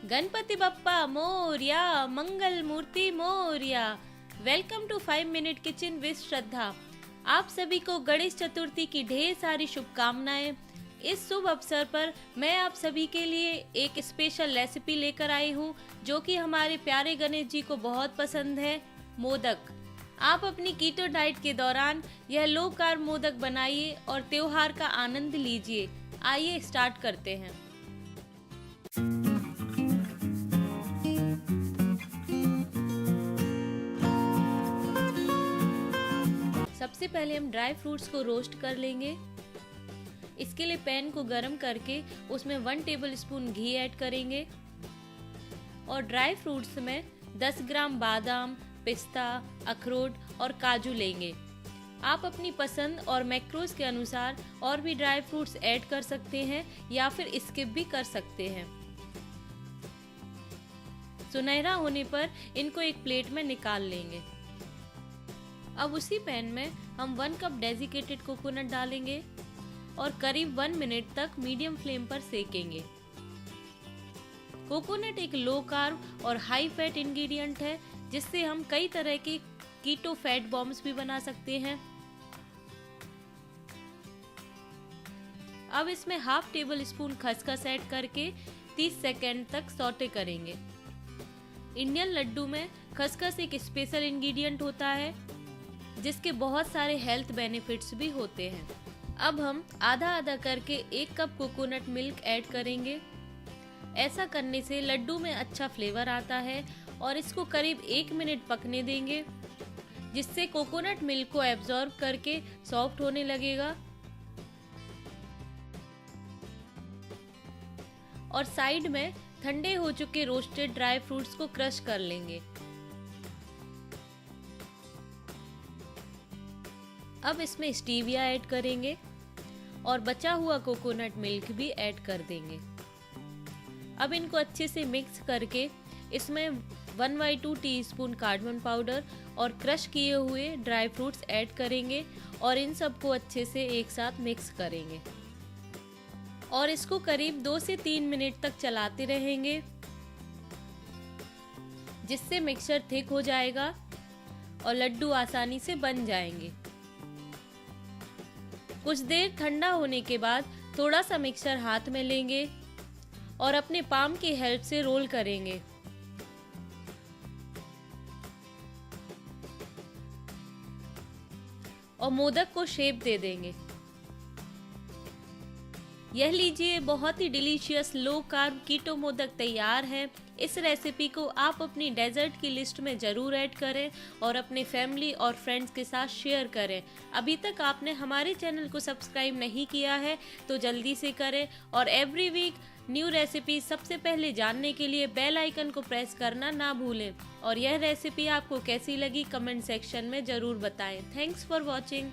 Ganpati Bappa Morya, Mangal Murti Morya. Welcome to 5 minute kitchen with Shraddha. आप सभी को गणेश चतुर्थी की ढेर सारी शुभकामनाएं। इस शुभ अवसर पर मैं आप सभी के लिए एक स्पेशल रेसिपी लेकर आई हूँ जो कि हमारे प्यारे गणेश जी को बहुत पसंद है, मोदक। आप अपनी कीटो डाइट के दौरान यह लो कार्ब मोदक बनाइए और त्योहार का आनंद लीजिए। आइए स्टार्ट करते हैं। सबसे पहले हम ड्राई फ्रूट्स को रोस्ट कर लेंगे। इसके लिए पैन को गरम करके उसमें 1 टेबलस्पून घी ऐड करेंगे और ड्राई फ्रूट्स में 10 ग्राम बादाम, पिस्ता, अखरोट और काजू लेंगे। आप अपनी पसंद और मैक्रोज के अनुसार और भी ड्राई फ्रूट्स ऐड कर सकते हैं या फिर स्किप भी कर सकते हैं। सुनहरा होने पर इनको एक प्लेट में निकाल लेंगे। अब उसी पैन में हम 1 कप डेसिकेटेड कोकोनट डालेंगे और करीब 1 मिनट तक मीडियम फ्लेम पर सेकेंगे। कोकोनट एक लो कार्ब और हाई फैट इंग्रेडिएंट है जिससे हम कई तरह के कीटो फैट बॉम्ब्स भी बना सकते हैं। अब इसमें हाफ टेबल स्पून खसखस ऐड करके 30 सेकेंड तक सौटे करेंगे। इंडियन लड्डू में खसखस एक स्पेशल इंग्रेडिएंट होता है जिसके बहुत सारे हेल्थ बेनिफिट्स भी होते हैं। अब हम आधा आधा करके 1 कप कोकोनट मिल्क ऐड करेंगे। ऐसा करने से लड्डू में अच्छा फ्लेवर आता है और इसको करीब 1 मिनट पकने देंगे जिससे कोकोनट मिल्क को एब्जॉर्ब करके सॉफ्ट होने लगेगा। और साइड में ठंडे हो चुके रोस्टेड ड्राई फ्रूट्स को क्रश कर लेंगे। अब इसमें स्टीविया ऐड करेंगे और बचा हुआ कोकोनट मिल्क भी ऐड कर देंगे। अब इनको अच्छे से मिक्स करके इसमें 1/2 टीस्पून कार्डमम पाउडर और क्रश किए हुए ड्राई फ्रूट्स ऐड करेंगे और इन सबको अच्छे से एक साथ मिक्स करेंगे और इसको करीब 2 से 3 मिनट तक चलाते रहेंगे जिससे मिक्सचर थिक हो जाएगा और लड्डू आसानी से बन जाएंगे। कुछ देर ठंडा होने के बाद थोड़ा सा मिक्सचर हाथ में लेंगे और अपने पाम की हेल्प से रोल करेंगे। और मोदक को शेप दे देंगे। यह लीजिए, बहुत ही डिलीशियस लो कार्ब कीटो मोदक तैयार है। इस रेसिपी को आप अपनी डेजर्ट की लिस्ट में ज़रूर ऐड करें और अपने फैमिली और फ्रेंड्स के साथ शेयर करें। अभी तक आपने हमारे चैनल को सब्सक्राइब नहीं किया है तो जल्दी से करें और एवरी वीक न्यू रेसिपी सबसे पहले जानने के लिए बेल आइकन को प्रेस करना ना भूलें। और यह रेसिपी आपको कैसी लगी कमेंट सेक्शन में ज़रूर बताएं। Thanks for watching.